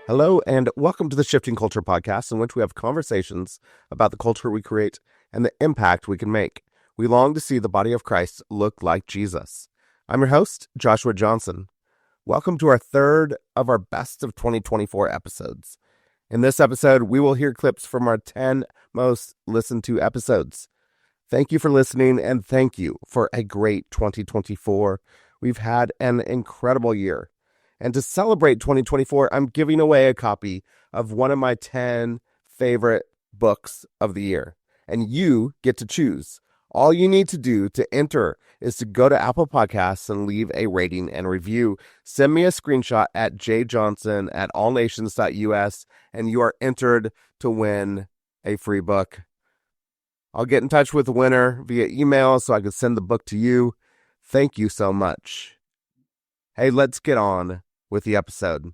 Hello, and welcome to the Shifting Culture podcast, in which we have conversations about the culture we create and the impact we can make. We long to see the body of Christ look like Jesus. I'm your host, Joshua Johnson. Welcome to our third of our best of 2024 episodes. In this episode, we will hear clips from our 10 most listened to episodes. Thank you for listening, and thank you for a great 2024. We've had an incredible year. And to celebrate 2024, I'm giving away a copy of one of my 10 favorite books of the year. And you get to choose. All you need to do to enter is to go to Apple Podcasts and leave a rating and review. Send me a screenshot at jjohnson@allnations.us, and you are entered to win a free book. I'll get in touch with the winner via email so I can send the book to you. Thank you so much. Hey, let's get on with the episode.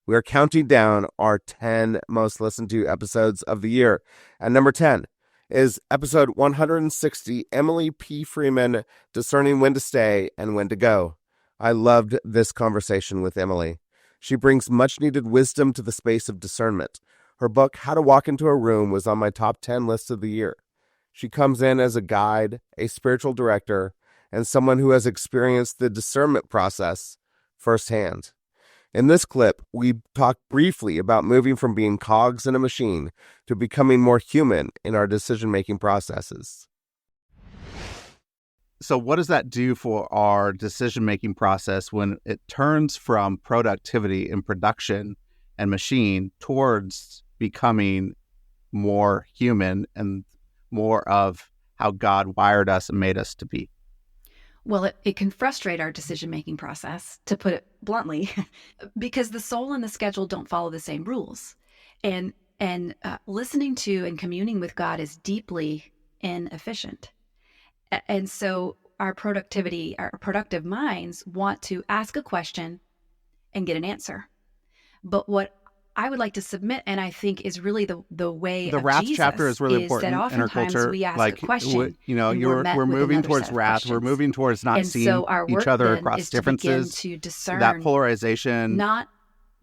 We are counting down our 10 most listened to episodes of the year. And number 10 is episode 160, Emily P. Freeman, Discerning When to Stay and When to Go. I loved this conversation with Emily. She brings much needed wisdom to the space of discernment. Her book, How to Walk into a Room, was on my top 10 list of the year. She comes in as a guide, a spiritual director, and someone who has experienced the discernment process firsthand. In this clip, we talk briefly about moving from being cogs in a machine to becoming more human in our decision-making processes. So what does that do for our decision-making process when it turns from productivity and production and machine towards becoming more human and more of how God wired us and made us to be? Well, it can frustrate our decision-making process, to put it bluntly, because the soul and the schedule don't follow the same rules. And listening to and communing with God is deeply inefficient. And so our productive minds want to ask a question and get an answer. But what I would like to submit, and I think is really the way the of wrath Jesus, chapter is really is important that in our oftentimes culture. we ask Like, a question, we're moving towards wrath. We're moving towards not seeing so our work each other then across is to begin differences. to discern That polarization not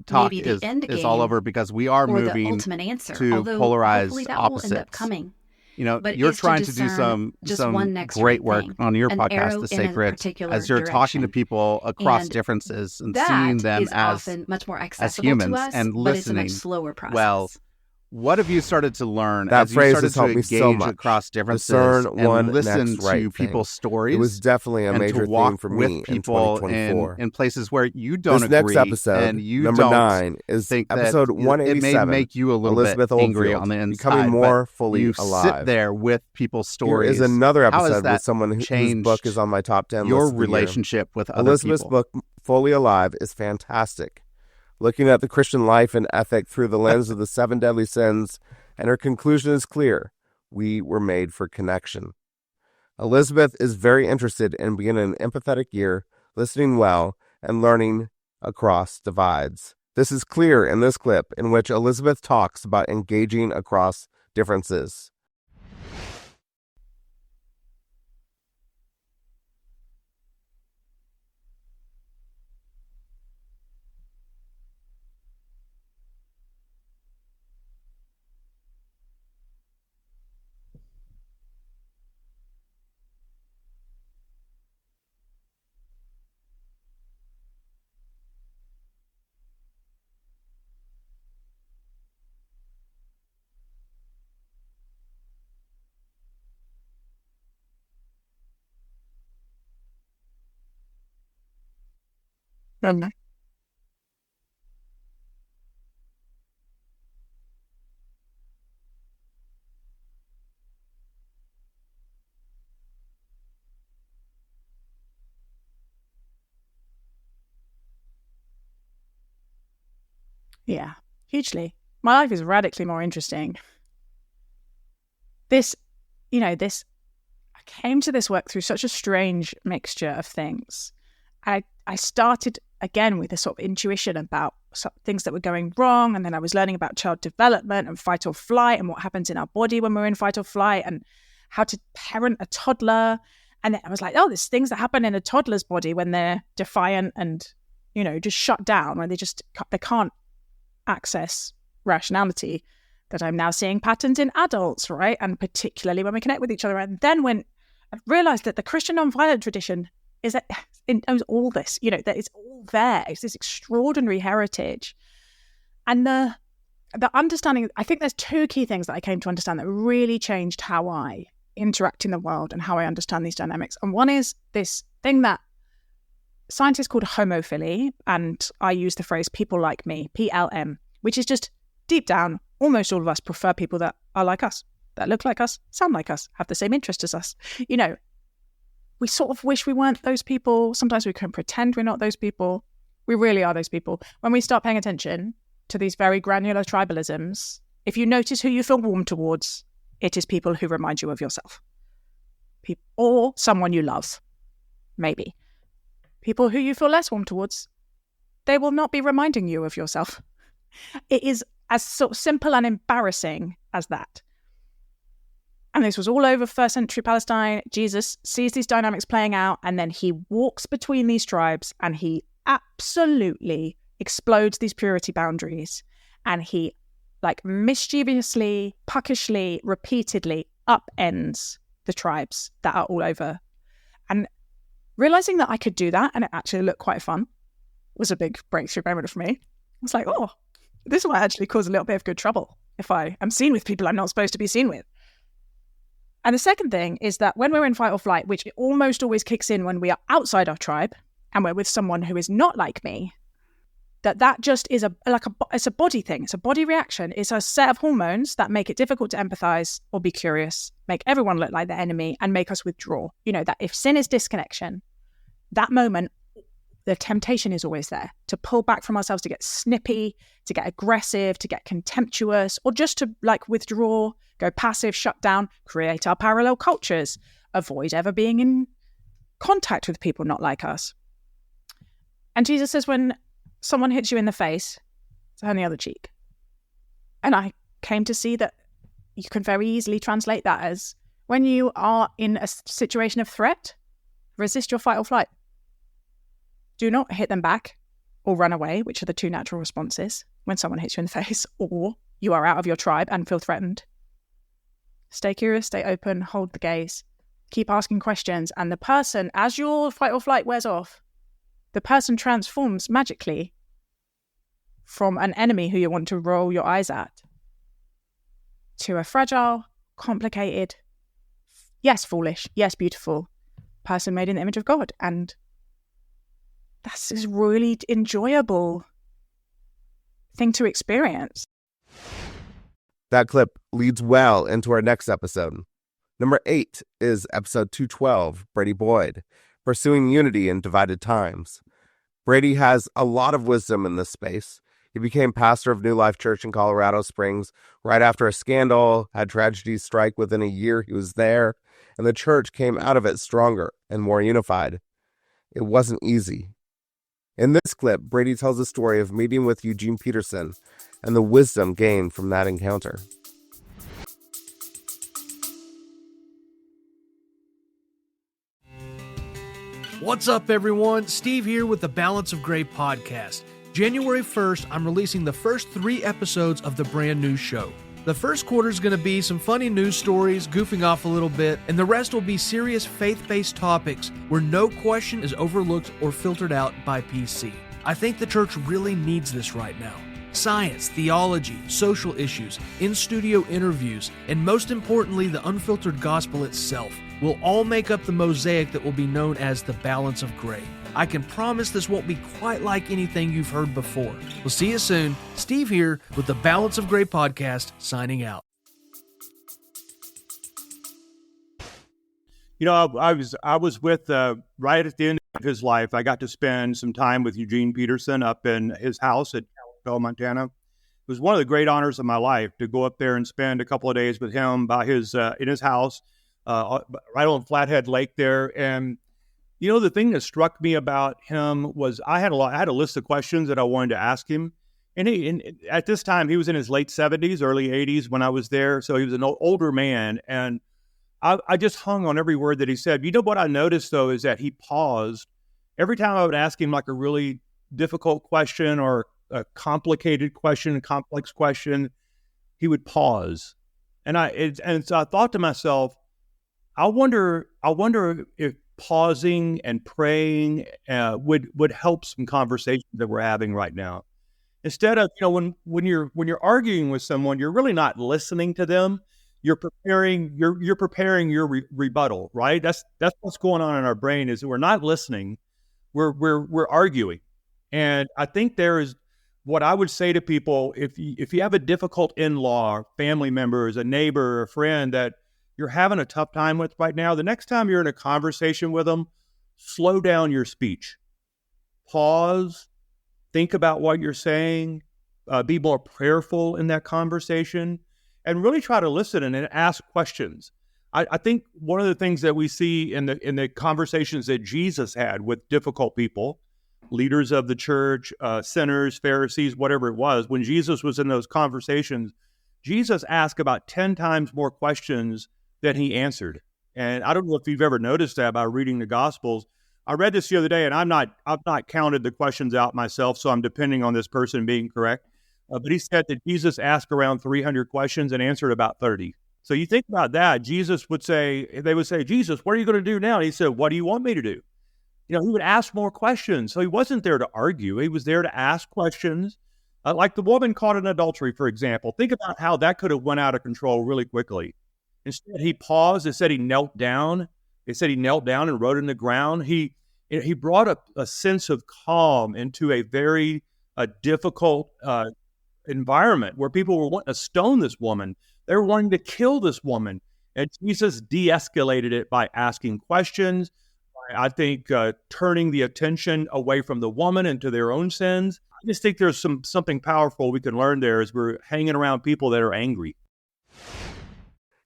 talk maybe the end is game all over because we are or the moving ultimate answer, to although polarized hopefully that opposites. will end up coming. But You're trying to do some one next great right work thing, on your an podcast, arrow The in a Sacred, particular as you're talking to direction. people across And differences and that seeing them is as often much more accessible humans to us, and but it's a listening. much slower process. Well, what have you started to learn That as you phrase started has to helped me engage so much. across differences Discern and one listen next right to thing. people's stories? It was definitely a and major to walk theme for with me in people 2024. in places where you don't This next agree episode, and you number don't 9, is think episode that 187. It may make you a little Elizabeth bit angry Oldfield, on the inside, becoming more but fully you alive. sit there with people's Here stories. is another How has episode that with someone whose changed book is on my top 10 your list of the year. relationship with other Elizabeth's people? book, Fully Alive, is fantastic. Looking at the Christian life and ethic through the lens of the 7 deadly sins, and her conclusion is clear. We were made for connection. Elizabeth is very interested in beginning an empathetic year, listening well, and learning across divides. This is clear in this clip in which Elizabeth talks about engaging across differences. Yeah, hugely. My life is radically more interesting. I came to this work through such a strange mixture of things. I started again with a sort of intuition about things that were going wrong, and then I was learning about child development and fight or flight and what happens in our body when we're in fight or flight and how to parent a toddler. And then I was like, oh, there's things that happen in a toddler's body when they're defiant and just shut down, or they can't access rationality, that I'm now seeing patterns in adults, right? And particularly when we connect with each other. And then when I realized that the Christian nonviolent tradition is all this, that it's all there. It's this extraordinary heritage. And the understanding, I think there's two key things that I came to understand that really changed how I interact in the world and how I understand these dynamics. And one is this thing that scientists called homophily, and I use the phrase people like me, PLM, which is just deep down, almost all of us prefer people that are like us, that look like us, sound like us, have the same interest as us. We sort of wish we weren't those people. Sometimes we can pretend we're not those people. We really are those people. When we start paying attention to these very granular tribalisms, if you notice who you feel warm towards, it is people who remind you of yourself. Or someone you love, maybe. People who you feel less warm towards, they will not be reminding you of yourself. It is as sort of simple and embarrassing as that. And this was all over first century Palestine. Jesus sees these dynamics playing out, and then he walks between these tribes and he absolutely explodes these purity boundaries. And he mischievously, puckishly, repeatedly upends the tribes that are all over. And realizing that I could do that and it actually looked quite fun was a big breakthrough moment for me. I was like, oh, this might actually cause a little bit of good trouble if I am seen with people I'm not supposed to be seen with. And the second thing is that when we're in fight or flight, which almost always kicks in when we are outside our tribe and we're with someone who is not like me, that just is it's a body thing. It's a body reaction. It's a set of hormones that make it difficult to empathize or be curious, make everyone look like their enemy, and make us withdraw. That if sin is disconnection, that moment, the temptation is always there to pull back from ourselves, to get snippy, to get aggressive, to get contemptuous, or just to withdraw, go passive, shut down, create our parallel cultures, avoid ever being in contact with people not like us. And Jesus says, when someone hits you in the face, turn the other cheek. And I came to see that you can very easily translate that as when you are in a situation of threat, resist your fight or flight. Do not hit them back or run away, which are the two natural responses when someone hits you in the face, or you are out of your tribe and feel threatened. Stay curious, stay open, hold the gaze, keep asking questions. And the person, as your fight or flight wears off, the person transforms magically from an enemy who you want to roll your eyes at to a fragile, complicated, yes, foolish, yes, beautiful person made in the image of God. And that's this really enjoyable thing to experience. That clip leads well into our next episode. Number 8 is episode 212, Brady Boyd, Pursuing Unity in Divided Times. Brady has a lot of wisdom in this space. He became pastor of New Life Church in Colorado Springs right after a scandal, had tragedy strike within a year he was there, and the church came out of it stronger and more unified. It wasn't easy. In this clip, Brady tells the story of meeting with Eugene Peterson and the wisdom gained from that encounter. What's up, everyone? Steve here with the Balance of Gray podcast. January 1st, I'm releasing the first 3 episodes of the brand new show. The first quarter is going to be some funny news stories, goofing off a little bit, and the rest will be serious faith-based topics where no question is overlooked or filtered out by PC. I think the church really needs this right now. Science, theology, social issues, in-studio interviews, and most importantly, the unfiltered gospel itself will all make up the mosaic that will be known as the Balance of Gray. I can promise this won't be quite like anything you've heard before. We'll see you soon. Steve here with the Balance of Gray podcast, signing out. I was with right at the end of his life. I got to spend some time with Eugene Peterson up in his house at Kalispell, Montana. It was one of the great honors of my life to go up there and spend a couple of days with him by his in his house, right on Flathead Lake there. And the thing that struck me about him was I had a list of questions that I wanted to ask him. And at this time, he was in his late 70s, early 80s when I was there. So he was an older man. And I just hung on every word that he said. What I noticed, though, is that he paused. Every time I would ask him like a really difficult question or a complicated question, a complex question, he would pause. And so I thought to myself, I wonder if pausing and praying would help some conversations that we're having right now. Instead of, when you're arguing with someone, you're really not listening to them. You're preparing your rebuttal, right? That's what's going on in our brain, is that we're not listening. We're arguing. And I think there is what I would say to people, if you have a difficult in-law, family members, a neighbor, a friend that you're having a tough time with right now, the next time you're in a conversation with them, slow down your speech. Pause, think about what you're saying, be more prayerful in that conversation, and really try to listen and ask questions. I think one of the things that we see in the conversations that Jesus had with difficult people, leaders of the church, sinners, Pharisees, whatever it was, when Jesus was in those conversations, Jesus asked about 10 times more questions than he answered. And I don't know if you've ever noticed that by reading the Gospels. I read this the other day, and I've not counted the questions out myself, so I'm depending on this person being correct. But he said that Jesus asked around 300 questions and answered about 30. So you think about that. They would say, Jesus, what are you going to do now? And he said, what do you want me to do? He would ask more questions. So he wasn't there to argue. He was there to ask questions. Like the woman caught in adultery, for example. Think about how that could have went out of control really quickly. Instead, he paused. It said he knelt down. It said he knelt down and wrote in the ground. He brought a sense of calm into a very difficult environment where people were wanting to stone this woman. They were wanting to kill this woman. And Jesus de-escalated it by asking questions. I think turning the attention away from the woman and to their own sins. I just think there's something powerful we can learn there as we're hanging around people that are angry.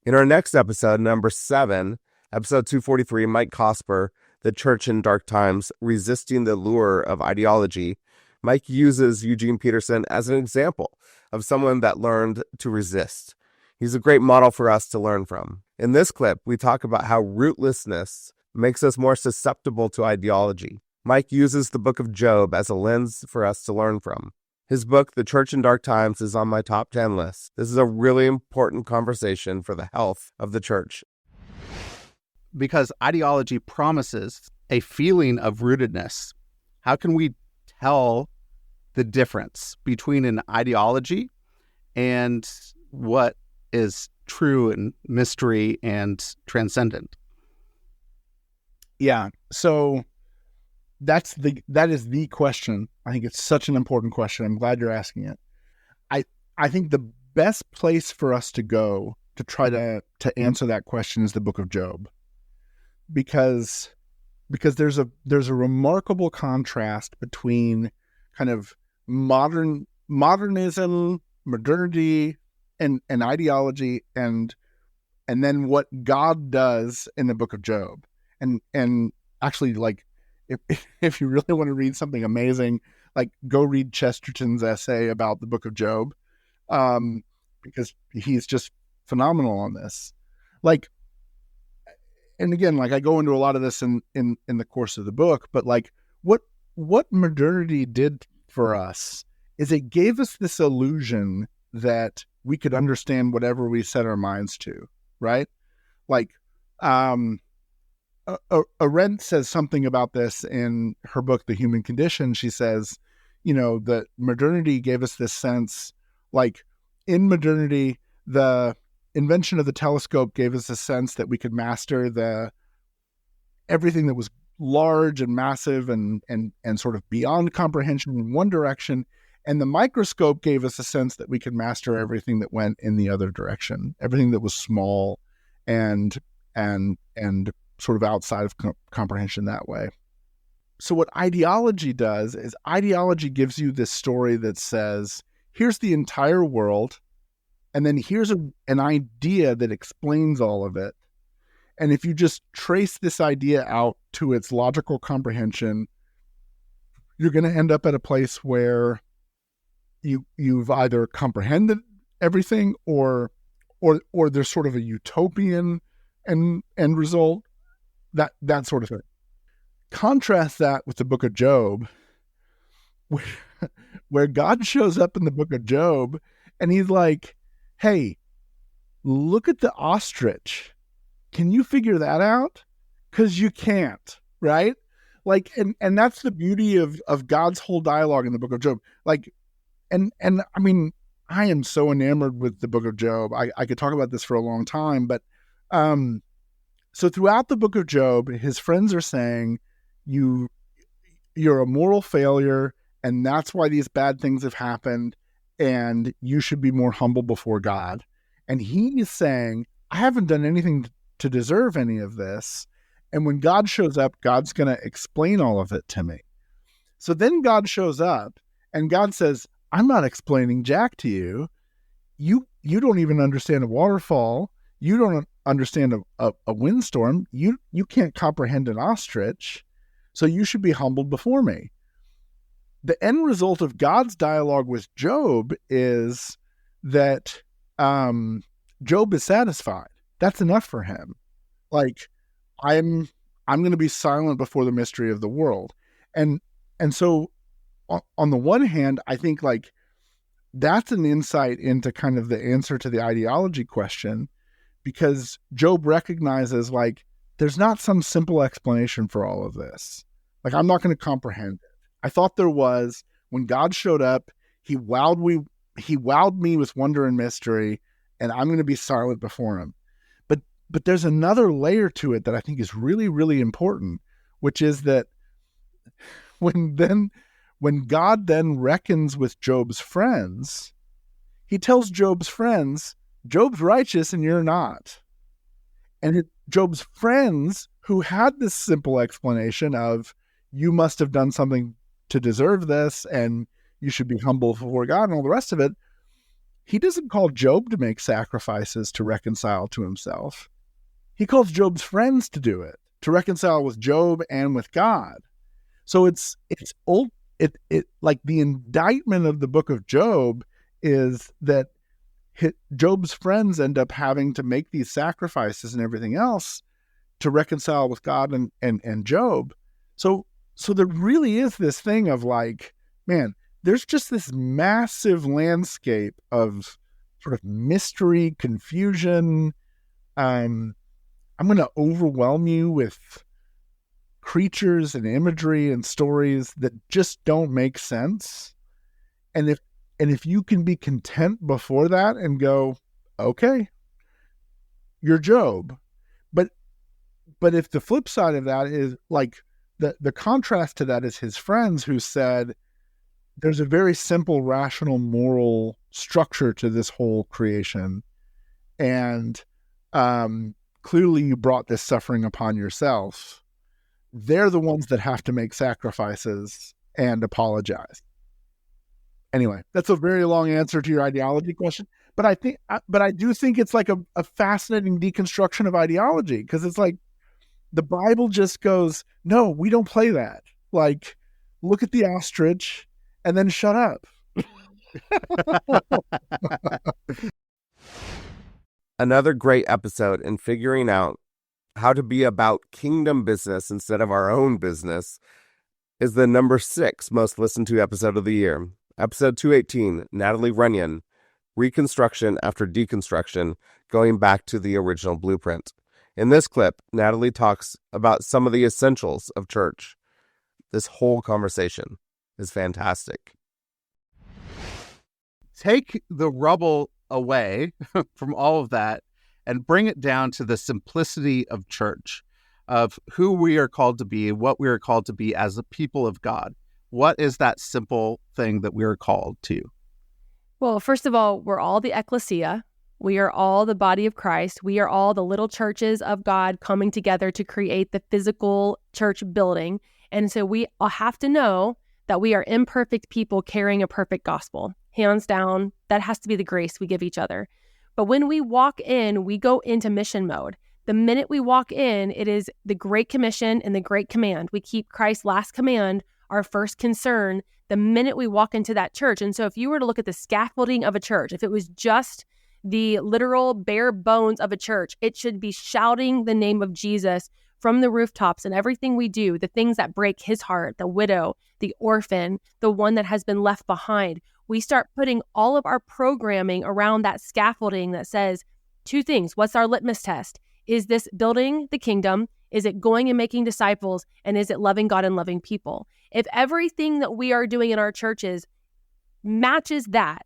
In our next episode, number 7, episode 243, Mike Cosper, The Church in Dark Times, Resisting the Lure of Ideology, Mike uses Eugene Peterson as an example of someone that learned to resist. He's a great model for us to learn from. In this clip, we talk about how rootlessness makes us more susceptible to ideology. Mike uses the book of Job as a lens for us to learn from. His book, The Church in Dark Times, is on my top 10 list. This is a really important conversation for the health of the church. Because ideology promises a feeling of rootedness. How can we tell the difference between an ideology and what is true and mystery and transcendent? Yeah. So that is the question. I think it's such an important question. I'm glad you're asking it. I think the best place for us to go to try to answer that question is the book of Job. Because there's a remarkable contrast between kind of modernism, modernity, and ideology, and then what God does in the book of Job. And actually, like, if you really want to read something amazing, like, go read Chesterton's essay about the book of Job, because he's just phenomenal on this. Like, and again, like, I go into a lot of this in the course of the book, but like, what modernity did for us is it gave us this illusion that we could understand whatever we set our minds to, right? Like, Arendt says something about this in her book, The Human Condition. She says, that modernity gave us this sense, like, in modernity, the invention of the telescope gave us a sense that we could master everything that was large and massive and sort of beyond comprehension in one direction. And the microscope gave us a sense that we could master everything that went in the other direction, everything that was small and sort of outside of comprehension that way. So what ideology does is ideology gives you this story that says, here's the entire world, and then here's an idea that explains all of it. And if you just trace this idea out to its logical comprehension, you're going to end up at a place where you've either comprehended everything or there's sort of a utopian end result, that sort of thing. Contrast that with the book of Job, where, where God shows up in the book of Job and he's like, hey, look at the ostrich. Can you figure that out? Because you can't, right? Like, and that's the beauty of God's whole dialogue in the book of Job. Like, and I mean, I am so enamored with the book of Job. I could talk about this for a long time, but so throughout the book of Job, his friends are saying, you're a moral failure, and that's why these bad things have happened, and you should be more humble before God. And he is saying, I haven't done anything to deserve any of this. And when God shows up, God's going to explain all of it to me. So then God shows up and God says, I'm not explaining jack to you. You don't even understand a waterfall. You don't understand a windstorm. You can't comprehend an ostrich. So you should be humbled before me. The end result of God's dialogue with Job is that Job is satisfied. That's enough for him. Like, I'm going to be silent before the mystery of the world. And so on the one hand, I think like that's an insight into kind of the answer to the ideology question, because Job recognizes like there's not some simple explanation for all of this. Like, I'm not going to comprehend it. I thought there was. When God showed up, he wowed me with wonder and mystery, and I'm going to be silent before him. But there's another layer to it that I think is really, really important, which is that when God then reckons with Job's friends, he tells Job's friends, Job's righteous and you're not. And Job's friends, who had this simple explanation of, you must have done something to deserve this and you should be humble before God and all the rest of it, he doesn't call Job to make sacrifices to reconcile to himself. He calls Job's friends to do it, to reconcile with Job and with God. So it's like the indictment of the book of Job is that Job's friends end up having to make these sacrifices and everything else to reconcile with God and Job. So there really is this thing of like, man, there's just this massive landscape of sort of mystery, confusion. I'm going to overwhelm you with creatures and imagery and stories that just don't make sense. And if you can be content before that and go, okay, you're Job. But if the flip side of that is like the contrast to that is his friends who said, there's a very simple, rational, moral structure to this whole creation. And clearly you brought this suffering upon yourself. They're the ones that have to make sacrifices and apologize. Anyway, that's a very long answer to your ideology question. But I do think it's like a fascinating deconstruction of ideology, because it's like the Bible just goes, no, we don't play that. Like, look at the ostrich and then shut up. Another great episode in figuring out how to be about kingdom business instead of our own business is the number 6 most listened to episode of the year. Episode 218, Natalie Runyon, Reconstruction After Deconstruction, going back to the original blueprint. In this clip, Natalie talks about some of the essentials of church. This whole conversation is fantastic. Take the rubble away from all of that and bring it down to the simplicity of church, of who we are called to be and what we are called to be as a people of God. What is that simple thing that we are called to? Well, first of all, we're all the ecclesia. We are all the body of Christ. We are all the little churches of God coming together to create the physical church building. And so we all have to know that we are imperfect people carrying a perfect gospel. Hands down, that has to be the grace we give each other. But when we walk in, we go into mission mode. The minute we walk in, it is the Great Commission and the Great Command. We keep Christ's last command our first concern the minute we walk into that church. And so if you were to look at the scaffolding of a church, if it was just the literal bare bones of a church, it should be shouting the name of Jesus from the rooftops and everything we do, the things that break his heart, the widow, the orphan, the one that has been left behind, we start putting all of our programming around that scaffolding that says two things. What's our litmus test? Is this building the kingdom? Is it going and making disciples? And is it loving God and loving people? If everything that we are doing in our churches matches that,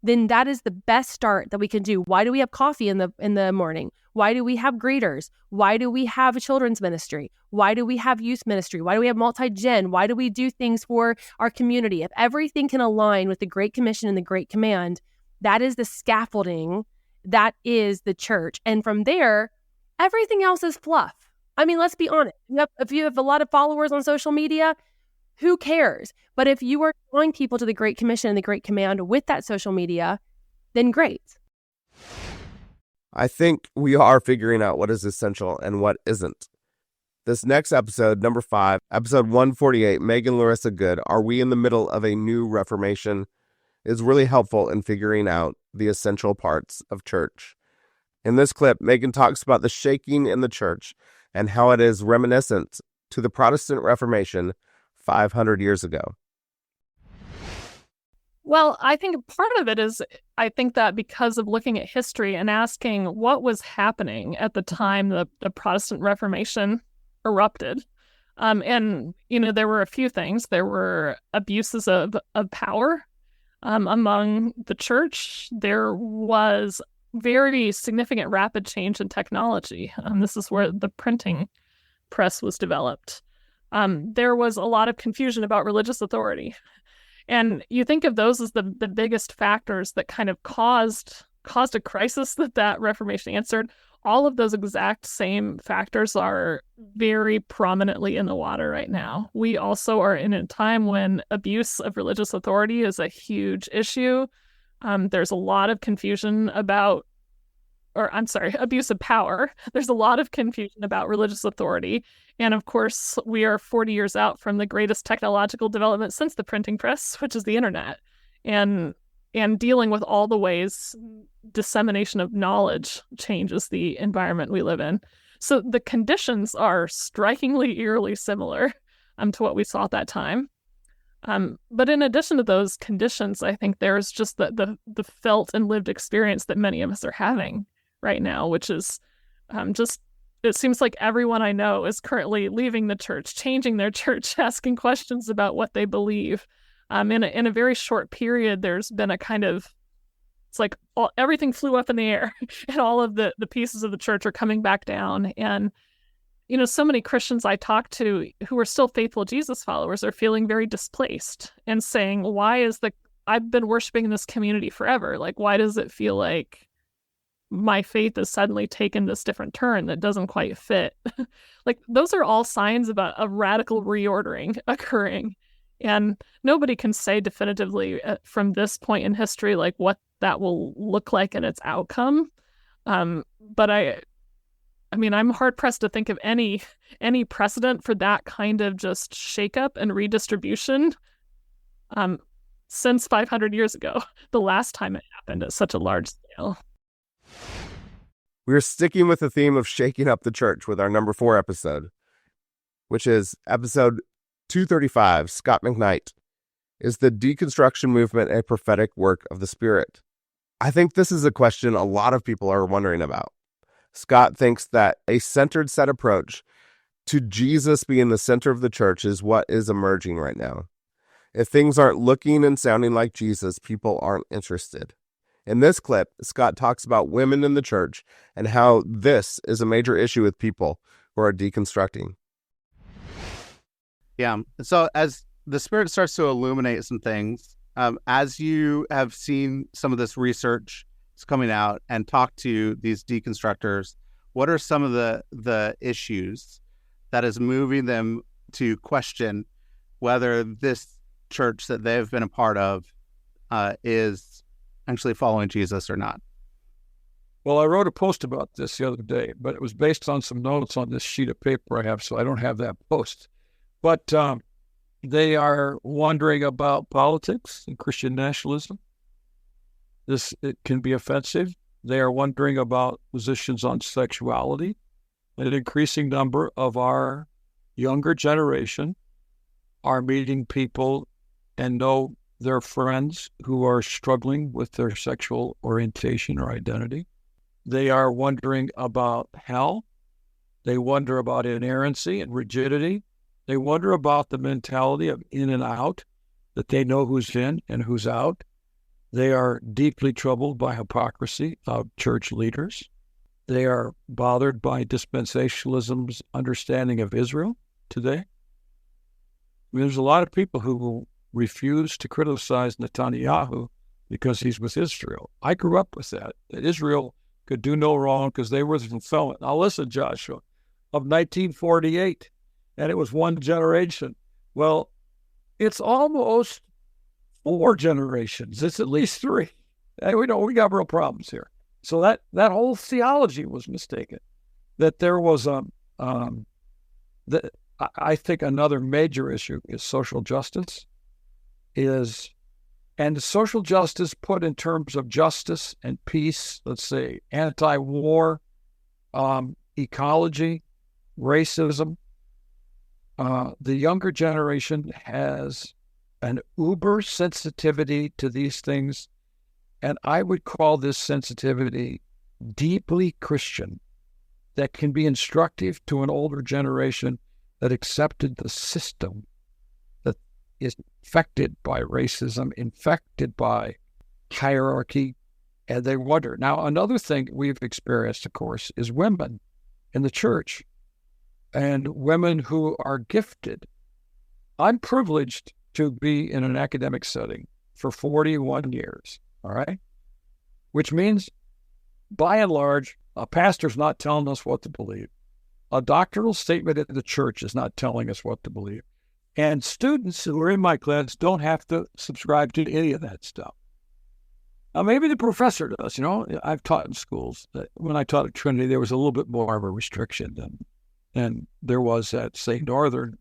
then that is the best start that we can do. Why do we have coffee in the morning? Why do we have greeters? Why do we have a children's ministry? Why do we have youth ministry? Why do we have multi-gen? Why do we do things for our community? If everything can align with the Great Commission and the Great Command, that is the scaffolding, that is the church. And from there, everything else is fluff. I mean, let's be honest. If you have a lot of followers on social media, who cares? But if you are drawing people to the Great Commission and the Great Command with that social media, then great. I think we are figuring out what is essential and what isn't. This next episode, number 5, episode 148, Megan Larissa Good, Are We in the Middle of a New Reformation?, is really helpful in figuring out the essential parts of church. In this clip, Megan talks about the shaking in the church and how it is reminiscent to the Protestant Reformation 500 years ago. Well, I think part of it is, I think that because of looking at history and asking what was happening at the time the Protestant Reformation erupted. And, there were a few things. There were abuses of power among the church. There was very significant rapid change in technology. This is where the printing press was developed. There was a lot of confusion about religious authority. And you think of those as the biggest factors that kind of caused a crisis that Reformation answered. All of those exact same factors are very prominently in the water right now. We also are in a time when abuse of religious authority is a huge issue. There's a lot of confusion about, abuse of power. There's a lot of confusion about religious authority. And of course, we are 40 years out from the greatest technological development since the printing press, which is the internet. And dealing with all the ways dissemination of knowledge changes the environment we live in. So the conditions are strikingly, eerily similar to what we saw at that time. But in addition to those conditions, I think there's just the felt and lived experience that many of us are having right now, which is it seems like everyone I know is currently leaving the church, changing their church, asking questions about what they believe. In a very short period, there's been a kind of, it's like everything flew up in the air and all of the pieces of the church are coming back down. And, so many Christians I talk to who are still faithful Jesus followers are feeling very displaced and saying, I've been worshiping in this community forever. Like, why does it feel like my faith has suddenly taken this different turn that doesn't quite fit? Like, those are all signs about a radical reordering occurring. And nobody can say definitively from this point in history, like, what that will look like in its outcome. But I'm hard pressed to think of any precedent for that kind of just shakeup and redistribution since 500 years ago, the last time it happened at such a large scale. We're sticking with the theme of shaking up the church with our number 4 episode, which is episode 235, Scott McKnight, Is the deconstruction movement a prophetic work of the Spirit? I think this is a question a lot of people are wondering about. Scott thinks that a centered set approach to Jesus being the center of the church is what is emerging right now. If things aren't looking and sounding like Jesus, people aren't interested. In this clip, Scott talks about women in the church and how this is a major issue with people who are deconstructing. Yeah. So as the Spirit starts to illuminate some things, as you have seen some of this research is coming out and talk to these deconstructors, what are some of the issues that is moving them to question whether this church that they've been a part of is actually following Jesus or not? Well, I wrote a post about this the other day, but it was based on some notes on this sheet of paper I have, so I don't have that post. But they are wondering about politics and Christian nationalism. It can be offensive. They are wondering about positions on sexuality. an increasing number of our younger generation are meeting people and know their friends who are struggling with their sexual orientation or identity. They are wondering about hell. They wonder about inerrancy and rigidity. They wonder about the mentality of in and out, that they know who's in and who's out. They are deeply troubled by hypocrisy of church leaders. They are bothered by dispensationalism's understanding of Israel today. I mean, there's a lot of people who will refuse to criticize Netanyahu because he's with Israel. I grew up with that Israel could do no wrong because they were the fulfillment. Now listen, Joshua, of 1948, and it was one generation. Well, it's almost 4 generations. It's at least 3. And we got real problems here. So that whole theology was mistaken. That there was I think another major issue is social justice. And social justice put in terms of justice and peace, let's say anti-war, ecology, racism. The younger generation has an uber sensitivity to these things, and I would call this sensitivity deeply Christian, that can be instructive to an older generation that accepted the system that is infected by racism, infected by hierarchy, and they wonder. Now, another thing we've experienced, of course, is women in the church and women who are gifted. I'm privileged to be in an academic setting for 41 years, all right? Which means, by and large, a pastor's not telling us what to believe. A doctrinal statement in the church is not telling us what to believe. And students who are in my class don't have to subscribe to any of that stuff. Now, maybe the professor does. I've taught in schools. When I taught at Trinity, there was a little bit more of a restriction than there was at, say, Northern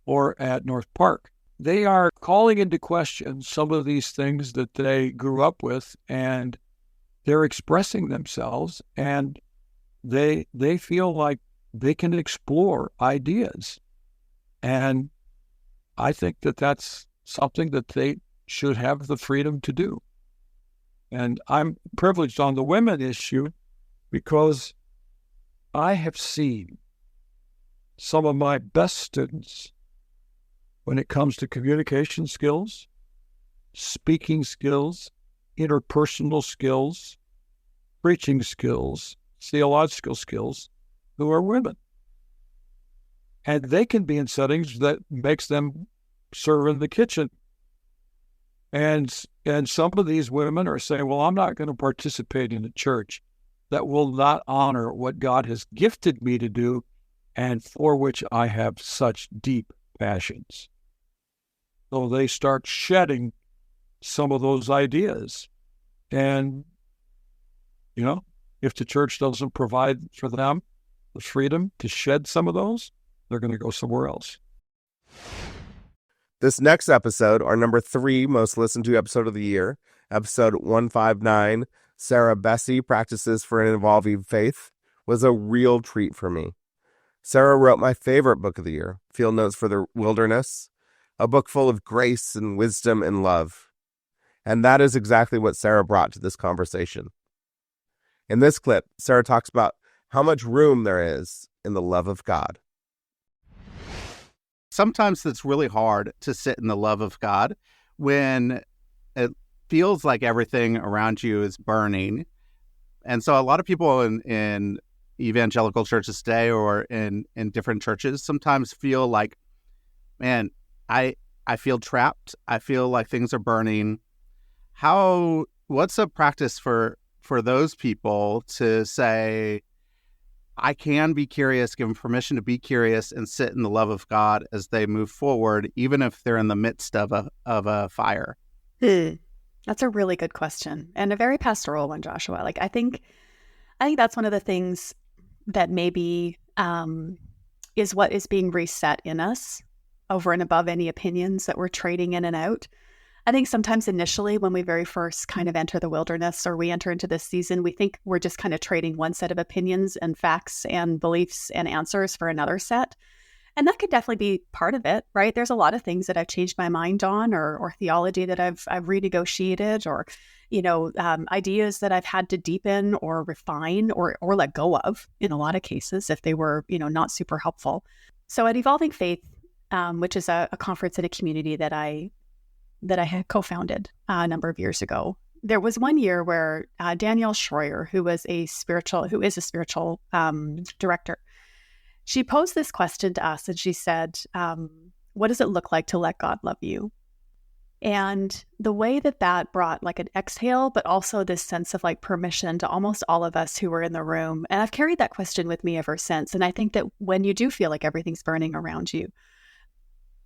or at North Park. They are calling into question some of these things that they grew up with, and they're expressing themselves, and they feel like they can explore ideas. And I think that that's something that they should have the freedom to do. And I'm privileged on the women issue because I have seen some of my best students when it comes to communication skills, speaking skills, interpersonal skills, preaching skills, theological skills, who are women. And they can be in settings that makes them serve in the kitchen. And some of these women are saying, well, I'm not going to participate in a church that will not honor what God has gifted me to do and for which I have such deep passions. So they start shedding some of those ideas. And, if the church doesn't provide for them the freedom to shed some of those, they're going to go somewhere else. This next episode, our number 3 most listened to episode of the year, episode 159, Sarah Bessey Practices for an Evolving Faith, was a real treat for me. Sarah wrote my favorite book of the year, Field Notes for the Wilderness, a book full of grace and wisdom and love. And that is exactly what Sarah brought to this conversation. In this clip, Sarah talks about how much room there is in the love of God. Sometimes it's really hard to sit in the love of God when it feels like everything around you is burning. And so a lot of people in evangelical churches today or in different churches sometimes feel like, man, I feel trapped. I feel like things are burning. What's a practice for those people to say, I can be curious, give them permission to be curious and sit in the love of God as they move forward, even if they're in the midst of a fire? That's a really good question and a very pastoral one, Joshua. I think that's one of the things that maybe is what is being reset in us over and above any opinions that we're trading in and out. I think sometimes initially when we very first kind of enter the wilderness or we enter into this season, we think we're just kind of trading one set of opinions and facts and beliefs and answers for another set. And that could definitely be part of it, right? There's a lot of things that I've changed my mind on, or theology that I've renegotiated, or ideas that I've had to deepen or refine or let go of in a lot of cases if they were not super helpful. So at Evolving Faith, which is a conference and a community that I had co-founded a number of years ago, there was one year where Danielle Schroyer, who is a spiritual director, she posed this question to us, and she said, what does it look like to let God love you? And the way that brought like an exhale, but also this sense of like permission to almost all of us who were in the room. And I've carried that question with me ever since. And I think that when you do feel like everything's burning around you,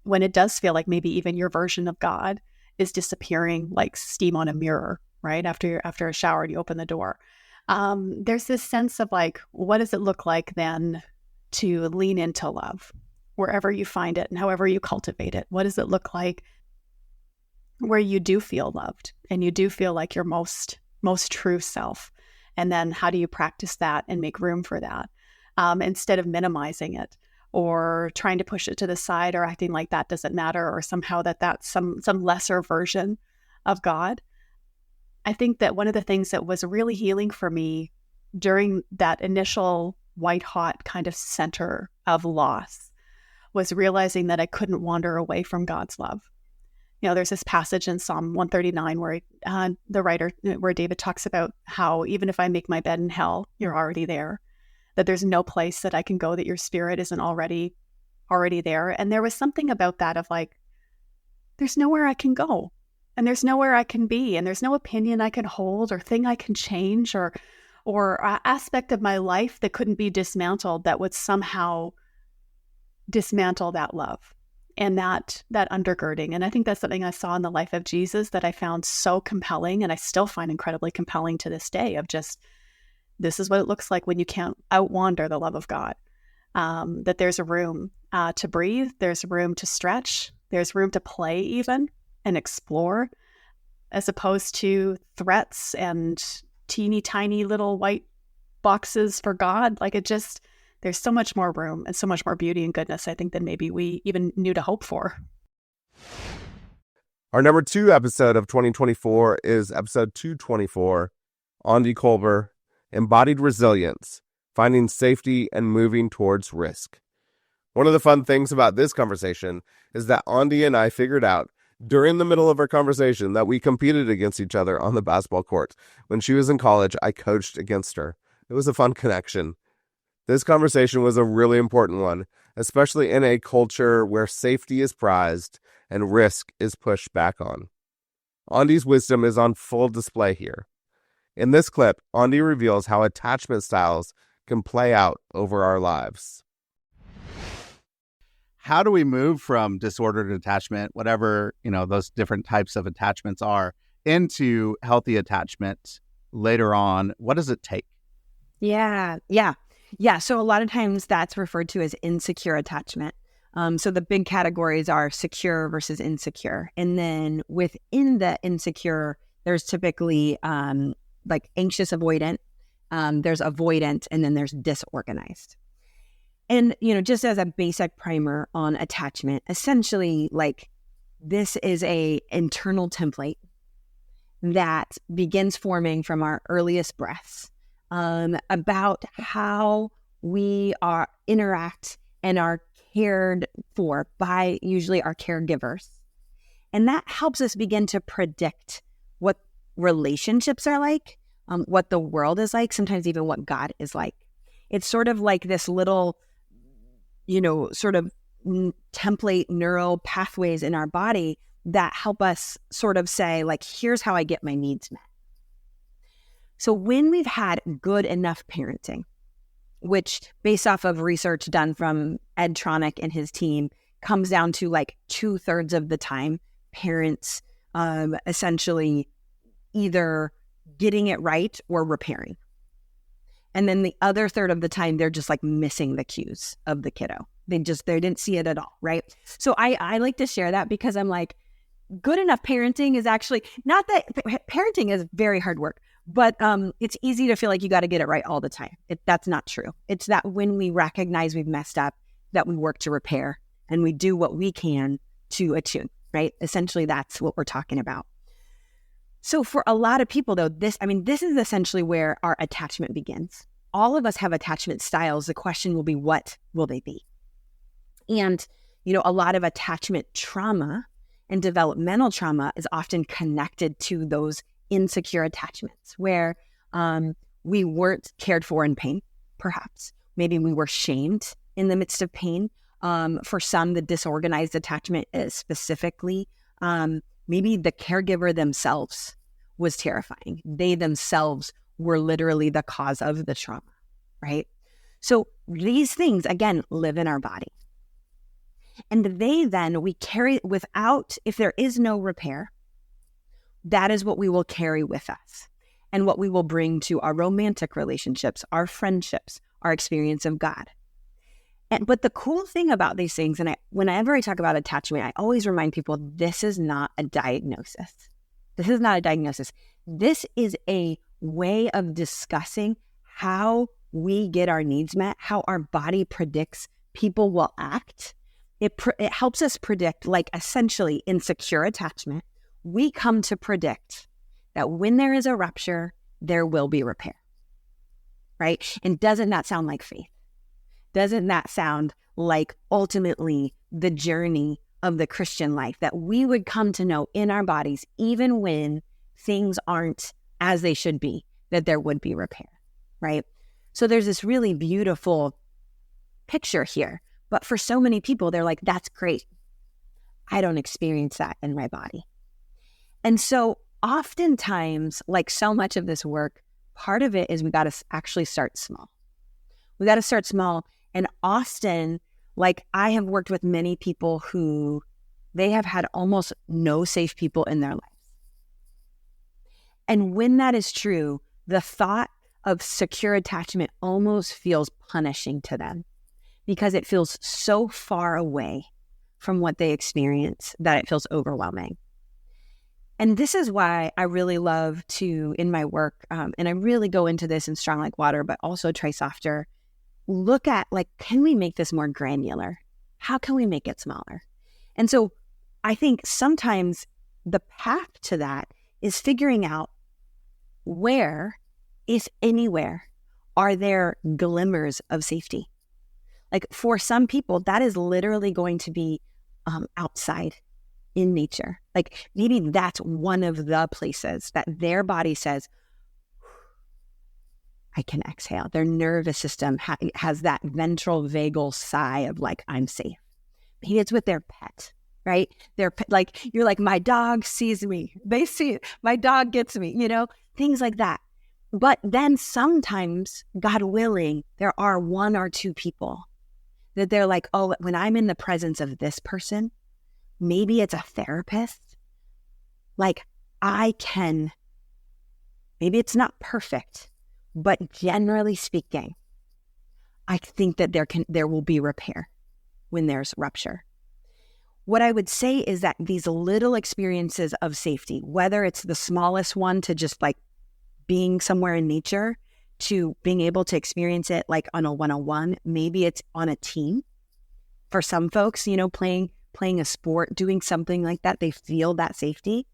when it does feel like maybe even your version of God is disappearing like steam on a mirror, right? After a shower and you open the door, there's this sense of like, what does it look like then to lean into love wherever you find it and however you cultivate it? What does it look like where you do feel loved and you do feel like your most true self? And then how do you practice that and make room for that instead of minimizing it or trying to push it to the side or acting like that doesn't matter or somehow that's some lesser version of God? I think that one of the things that was really healing for me during that initial white hot kind of center of loss was realizing that I couldn't wander away from God's love. There's this passage in Psalm 139 where where David talks about how even if I make my bed in hell, you're already there, that there's no place that I can go that your spirit isn't already there. And there was something about that of like, there's nowhere I can go and there's nowhere I can be and there's no opinion I can hold or thing I can change or aspect of my life that couldn't be dismantled that would somehow dismantle that love and that undergirding. And I think that's something I saw in the life of Jesus that I found so compelling, and I still find incredibly compelling to this day, of just, this is what it looks like when you can't outwander the love of God. That there's a room to breathe, there's room to stretch, there's room to play even and explore, as opposed to threats and teeny tiny little white boxes for God. Like there's so much more room and so much more beauty and goodness, I think, than maybe we even knew to hope for. Our number 2 episode of 2024 is episode 224, Andi Kolber, Embodied Resilience, Finding Safety and Moving Towards Risk. One of the fun things about this conversation is that Andi and I figured out during the middle of our conversation that we competed against each other on the basketball court. When she was in college, I coached against her. It was a fun connection. This conversation was a really important one, especially in a culture where safety is prized and risk is pushed back on. Andi's wisdom is on full display here. In this clip, Andi reveals how attachment styles can play out over our lives. How do we move from disordered attachment, whatever, those different types of attachments are, into healthy attachment later on? What does it take? Yeah. So a lot of times that's referred to as insecure attachment. So the big categories are secure versus insecure. And then within the insecure, there's typically like anxious avoidant, there's avoidant, and then there's disorganized. And, just as a basic primer on attachment, essentially, like, this is a internal template that begins forming from our earliest breaths about how we interact and are cared for by usually our caregivers. And that helps us begin to predict what relationships are like, what the world is like, sometimes even what God is like. It's sort of like this little, sort of template neural pathways in our body that help us sort of say, like, here's how I get my needs met. So when we've had good enough parenting, which based off of research done from Ed Tronick and his team, comes down to like 2/3 of the time, parents essentially either getting it right or repairing. And then the other third of the time, they're just like missing the cues of the kiddo. They didn't see it at all, right? So I like to share that because I'm like, good enough parenting is actually not that parenting is very hard work, but it's easy to feel like you got to get it right all the time. That's not true. It's that when we recognize we've messed up, that we work to repair and we do what we can to attune, right? Essentially, that's what we're talking about. So for a lot of people, though, this is essentially where our attachment begins. All of us have attachment styles. The question will be, what will they be? And, a lot of attachment trauma and developmental trauma is often connected to those insecure attachments where we weren't cared for in pain, perhaps. Maybe we were shamed in the midst of pain. For some, the disorganized attachment is specifically, maybe the caregiver themselves was terrifying. They themselves were literally the cause of the trauma, right? So these things, again, live in our body. And they then, we carry without, if there is no repair, that is what we will carry with us and what we will bring to our romantic relationships, our friendships, our experience of God. But the cool thing about these things, and whenever I talk about attachment, I always remind people, this is not a diagnosis. This is not a diagnosis. This is a way of discussing how we get our needs met, how our body predicts people will act. It helps us predict, like essentially insecure attachment. We come to predict that when there is a rupture, there will be repair, right? And doesn't that sound like faith? Doesn't that sound like ultimately the journey of the Christian life, that we would come to know in our bodies, even when things aren't as they should be, that there would be repair, right? So there's this really beautiful picture here. But for so many people, they're like, that's great. I don't experience that in my body. And so oftentimes, like so much of this work, part of it is we got to actually start small. We got to start small. And often, like I have worked with many people who they have had almost no safe people in their lives. And when that is true, the thought of secure attachment almost feels punishing to them because it feels so far away from what they experience that it feels overwhelming. And this is why I really love to, in my work, and I really go into this in Strong Like Water, but also Try Softer, look at like, can we make this more granular? How can we make it smaller? And so I think sometimes the path to that is figuring out where, if anywhere, are there glimmers of safety? Like for some people, that is literally going to be outside in nature. Like maybe that's one of the places that their body says, I can exhale. Their nervous system has that ventral vagal sigh of like, I'm safe. Maybe it's with their pet, right? They're like, you're like, my dog sees me. They see it. My dog gets me, things like that. But then sometimes, God willing, there are one or two people that they're like, oh, when I'm in the presence of this person, maybe it's a therapist, like maybe it's not perfect, but generally speaking, I think that there will be repair when there's rupture. What I would say is that these little experiences of safety, whether it's the smallest one to just like being somewhere in nature, to being able to experience it like on a one-on-one, maybe it's on a team. For some folks, playing a sport, doing something like that, they feel that safety.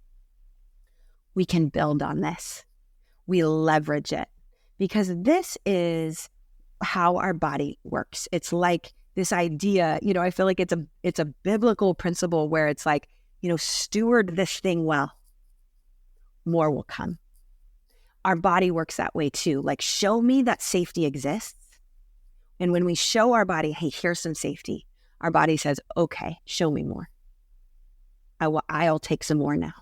We can build on this. We leverage it because this is how our body works. It's like this idea, I feel like it's a biblical principle where it's like, steward this thing well, more will come. Our body works that way too. Like, show me that safety exists. And when we show our body, hey, here's some safety, our body says, okay, show me more. I'll take some more now.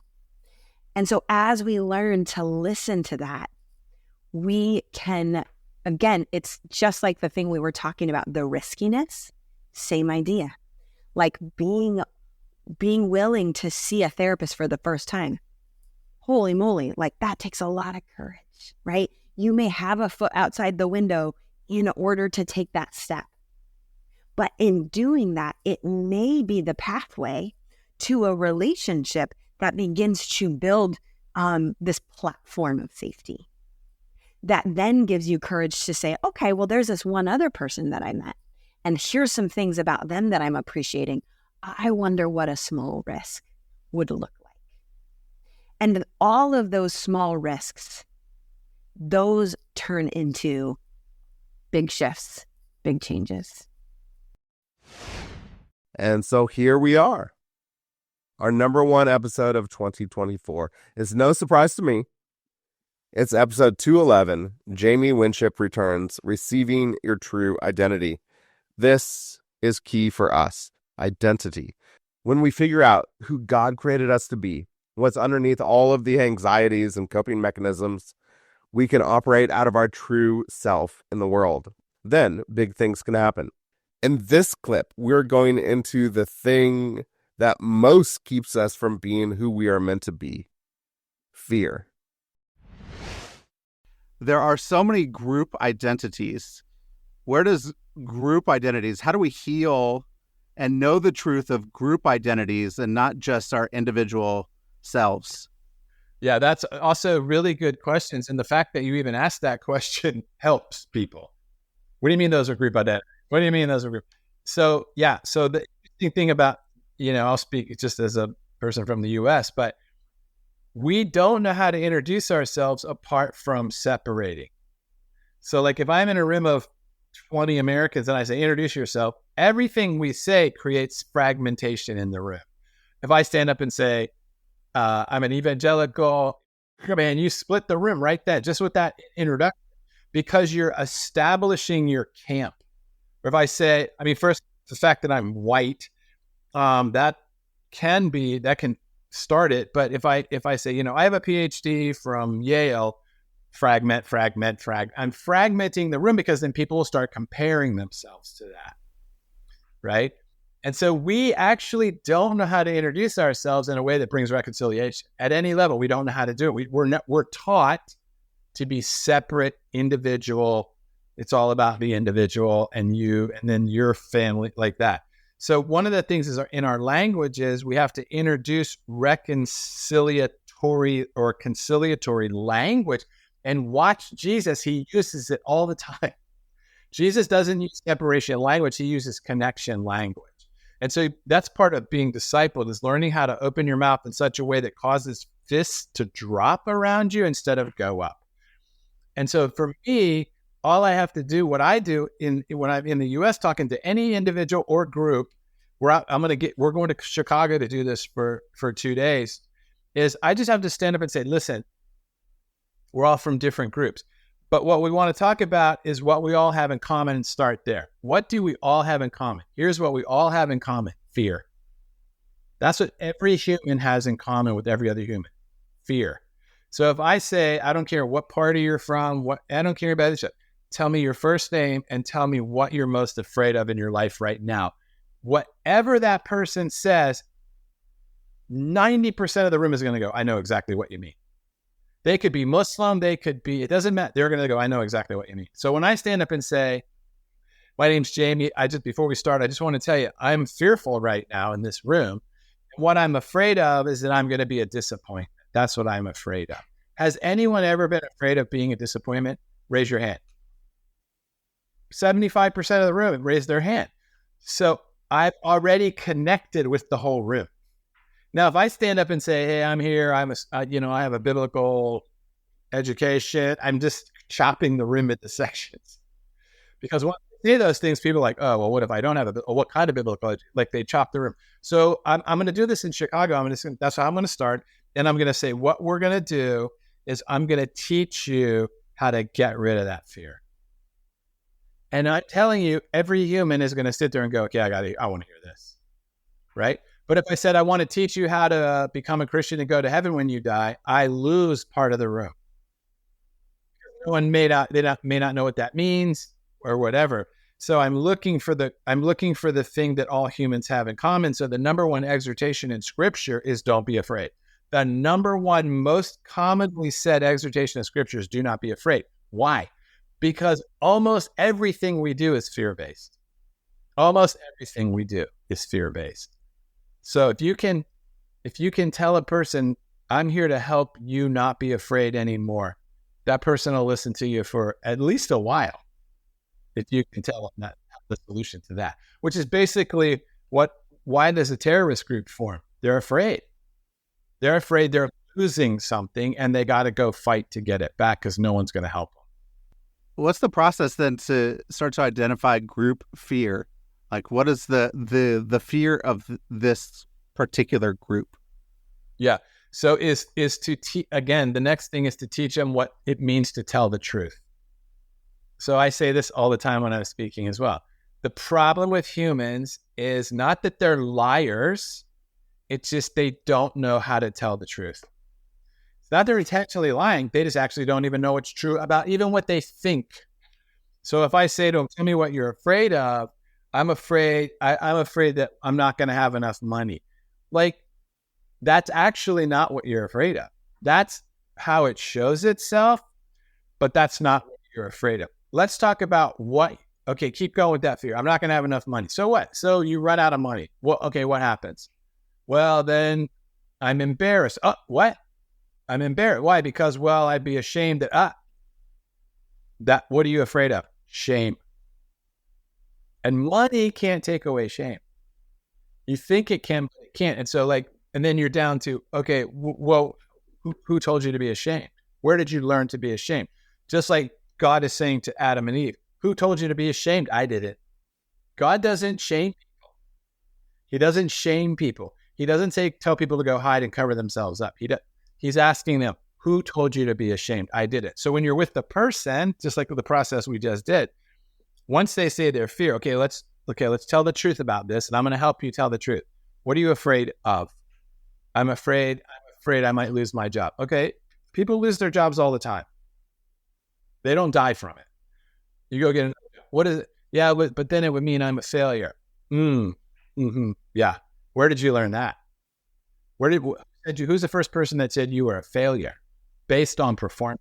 And so as we learn to listen to that, we can, again, it's just like the thing we were talking about, the riskiness, same idea. Like being willing to see a therapist for the first time. Holy moly, like that takes a lot of courage, right? You may have a foot outside the window in order to take that step. But in doing that, it may be the pathway to a relationship that begins to build this platform of safety. That then gives you courage to say, okay, well, there's this one other person that I met, and here's some things about them that I'm appreciating. I wonder what a small risk would look like. And all of those small risks, those turn into big shifts, big changes. And so here we are. Our number one episode of 2024. It's no surprise to me. It's episode 211, Jamie Winship Returns, Receiving Your True Identity. This is key for us, identity. When we figure out who God created us to be, what's underneath all of the anxieties and coping mechanisms, we can operate out of our true self in the world. Then big things can happen. In this clip, we're going into the thing that most keeps us from being who we are meant to be: fear. There are so many group identities. Where does group identities, how do we heal and know the truth of group identities and not just our individual selves? Yeah, that's also really good questions. And the fact that you even asked that question helps people. What do you mean those are group identities? What do you mean those are group? So, yeah. So the interesting thing about, I'll speak just as a person from the US, but we don't know how to introduce ourselves apart from separating. So like if I'm in a room of 20 Americans and I say, introduce yourself, everything we say creates fragmentation in the room. If I stand up and say, I'm an evangelical, man, you split the room right there, just with that introduction, because you're establishing your camp. Or if I say, first, the fact that I'm white, that can start it. But if I say, I have a PhD from Yale, fragment, I'm fragmenting the room, because then people will start comparing themselves to that, right? And so we actually don't know how to introduce ourselves in a way that brings reconciliation at any level. We don't know how to do it. We're taught to be separate, individual. It's all about the individual and you, and then your family, like that. So one of the things is in our languages, we have to introduce reconciliatory or conciliatory language, and watch Jesus. He uses it all the time. Jesus doesn't use separation language. He uses connection language. And so that's part of being discipled, is learning how to open your mouth in such a way that causes fists to drop around you instead of go up. And so for me, all I have to do, what I do when I'm in the U.S. talking to any individual or group, we're going to Chicago to do this for 2 days, is I just have to stand up and say, listen, we're all from different groups, but what we want to talk about is what we all have in common, and start there. What do we all have in common? Here's what we all have in common: fear. That's what every human has in common with every other human: fear. So if I say, I don't care what party you're from, I don't care about this, tell me your first name and tell me what you're most afraid of in your life right now. Whatever that person says, 90% of the room is going to go, I know exactly what you mean. They could be Muslim, it doesn't matter. They're going to go, I know exactly what you mean. So when I stand up and say, my name's Jamie, before we start, I just want to tell you, I'm fearful right now in this room. What I'm afraid of is that I'm going to be a disappointment. That's what I'm afraid of. Has anyone ever been afraid of being a disappointment? Raise your hand. 75% of the room raised their hand. So I've already connected with the whole room. Now, if I stand up and say, hey, I'm here, I have a biblical education, I'm just chopping the room into sections. Because when I say those things, people are like, oh, well, what if I don't have what kind of biblical, like they chop the room. So I'm going to do this in Chicago. That's how I'm going to start. And I'm going to say, what we're going to do is I'm going to teach you how to get rid of that fear. And I'm telling you, every human is going to sit there and go, okay, I want to hear this, right? But if I said, I want to teach you how to become a Christian and go to heaven when you die, I lose part of the room. No one may not know what that means or whatever. So I'm looking for the thing that all humans have in common. So the number one exhortation in Scripture is don't be afraid. The number one most commonly said exhortation in Scripture is do not be afraid. Why? Because almost everything we do is fear-based. Almost everything we do is fear-based. So if you can If you can tell a person, I'm here to help you not be afraid anymore, that person will listen to you for at least a while. If you can tell them that the solution to that, which is basically why does a terrorist group form? They're afraid. They're afraid they're losing something and they got to go fight to get it back because no one's going to help them. What's the process then to start to identify group fear? Like, what is the fear of this particular group? Yeah. So is to again, the next thing is to teach them what it means to tell the truth. So I say this all the time when I'm speaking as well. The problem with humans is not that they're liars. It's just they don't know how to tell the truth. It's not they're intentionally lying. They just actually don't even know what's true about even what they think. So if I say to them, tell me what you're afraid of, I'm afraid that I'm not going to have enough money. Like, that's actually not what you're afraid of. That's how it shows itself, but that's not what you're afraid of. Let's talk about okay, keep going with that fear. I'm not going to have enough money. So what? So you run out of money. Well, okay, what happens? Well, then I'm embarrassed. Oh, what? I'm embarrassed. Why? Because, well, I'd be ashamed that what are you afraid of? Shame. And money can't take away shame. You think it can, but it can't. And so and then you're down to, okay, well, who told you to be ashamed? Where did you learn to be ashamed? Just like God is saying to Adam and Eve, who told you to be ashamed? I did it. God doesn't shame people. He doesn't shame people. He doesn't tell people to go hide and cover themselves up. He's asking them, who told you to be ashamed? I did it. So when you're with the person, just like the process we just did, once they say their fear, okay, let's tell the truth about this, and I'm going to help you tell the truth. What are you afraid of? I'm afraid I might lose my job. Okay, people lose their jobs all the time. They don't die from it. You go get another job. What is it? Yeah, but then it would mean I'm a failure. Yeah. Where did you learn that? Who's the first person that said you were a failure based on performance?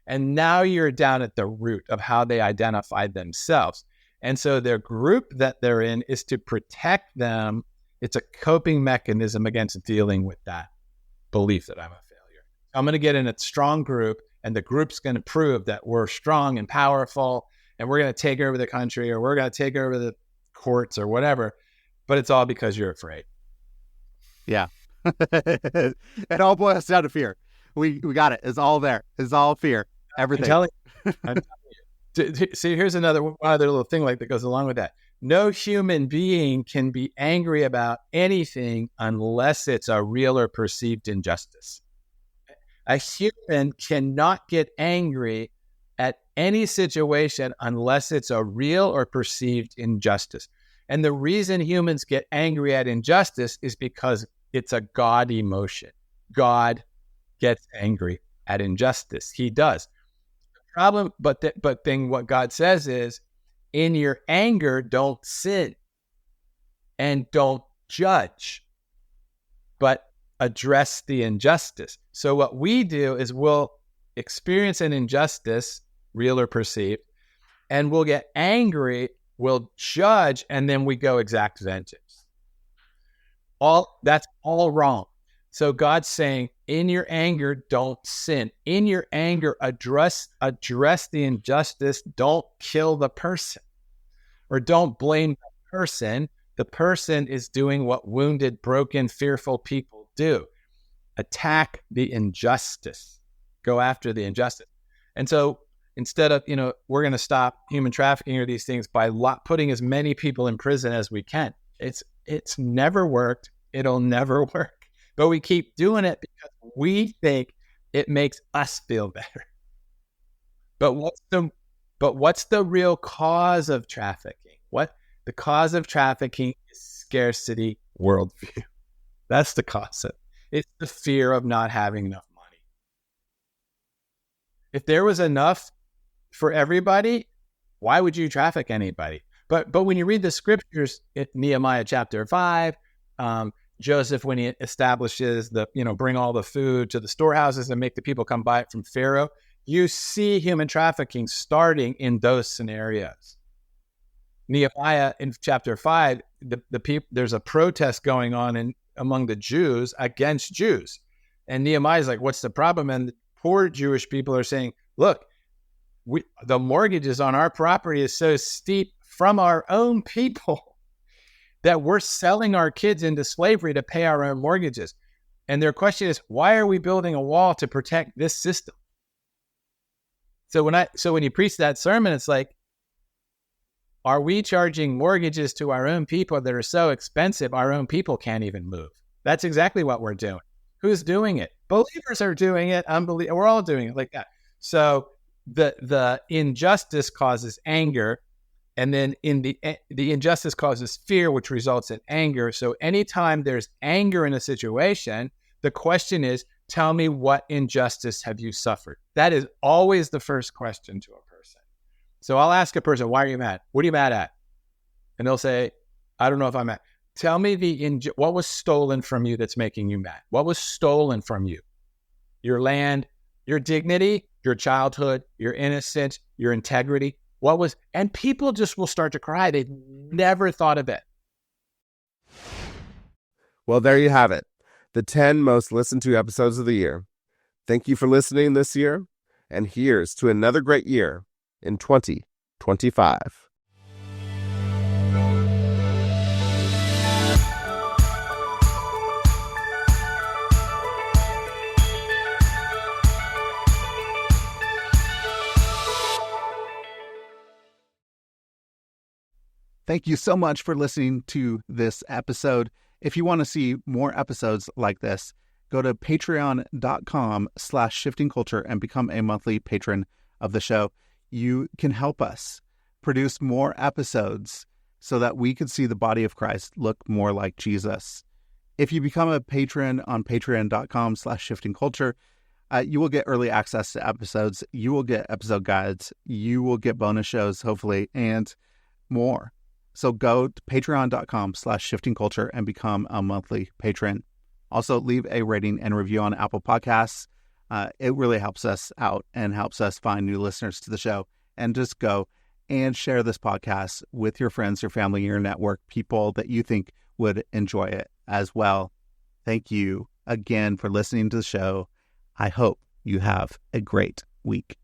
And now you're down at the root of how they identified themselves. And so their group that they're in is to protect them. It's a coping mechanism against dealing with that belief that I'm a failure. I'm going to get in a strong group, and the group's going to prove that we're strong and powerful, and we're going to take over the country, or we're going to take over the courts or whatever. But it's all because you're afraid. Yeah. It all boils down to fear. We got it. It's all there. It's all fear. Everything. I'm telling you. See, here's one other little thing that goes along with that. No human being can be angry about anything unless it's a real or perceived injustice. A human cannot get angry at any situation unless it's a real or perceived injustice. And the reason humans get angry at injustice is because it's a God emotion. God gets angry at injustice. He does. The problem, but then what God says is, in your anger, don't sin and don't judge, but address the injustice. So what we do is we'll experience an injustice, real or perceived, and we'll get angry, we'll judge, and then we go exact vengeance. That's all wrong. So God's saying, in your anger, don't sin. In your anger, address the injustice. Don't kill the person, or don't blame the person. The person is doing what wounded, broken, fearful people do. Attack the injustice. Go after the injustice. And so instead of, we're going to stop human trafficking or these things by putting as many people in prison as we can. It's never worked. It'll never work. But we keep doing it because we think it makes us feel better. But what's the real cause of trafficking? The cause of trafficking is scarcity worldview. That's the cause of it. It's the fear of not having enough money. If there was enough for everybody, why would you traffic anybody? But when you read the scriptures, Nehemiah chapter 5, Joseph, when he establishes bring all the food to the storehouses and make the people come buy it from Pharaoh, you see human trafficking starting in those scenarios. Nehemiah in chapter 5, the people, there's a protest going on among the Jews against Jews. And Nehemiah's like, what's the problem? And the poor Jewish people are saying, look, the mortgages on our property is so steep from our own people that we're selling our kids into slavery to pay our own mortgages. And their question is, why are we building a wall to protect this system? So when you preach that sermon, it's like, are we charging mortgages to our own people that are so expensive our own people can't even move? That's exactly what we're doing. Who's doing it? Believers are doing it. We're all doing it like that. So the injustice causes anger, and then the injustice causes fear, which results in anger. So anytime there's anger in a situation, the question is, tell me, what injustice have you suffered? That is always the first question to a person. So I'll ask a person, why are you mad? What are you mad at? And they'll say, I don't know if I'm mad. Tell me what was stolen from you that's making you mad? What was stolen from you? Your land, your dignity, your childhood, your innocence, your integrity. And people just will start to cry. They've never thought of it. Well, there you have it. The 10 most listened to episodes of the year. Thank you for listening this year. And here's to another great year in 2025. Thank you so much for listening to this episode. If you want to see more episodes like this, go to patreon.com/shiftingculture and become a monthly patron of the show. You can help us produce more episodes so that we can see the body of Christ look more like Jesus. If you become a patron on patreon.com/shiftingculture, you will get early access to episodes. You will get episode guides. You will get bonus shows, hopefully, and more. So go to patreon.com/shiftingculture and become a monthly patron. Also, leave a rating and review on Apple Podcasts. It really helps us out and helps us find new listeners to the show. And just go and share this podcast with your friends, your family, your network, people that you think would enjoy it as well. Thank you again for listening to the show. I hope you have a great week.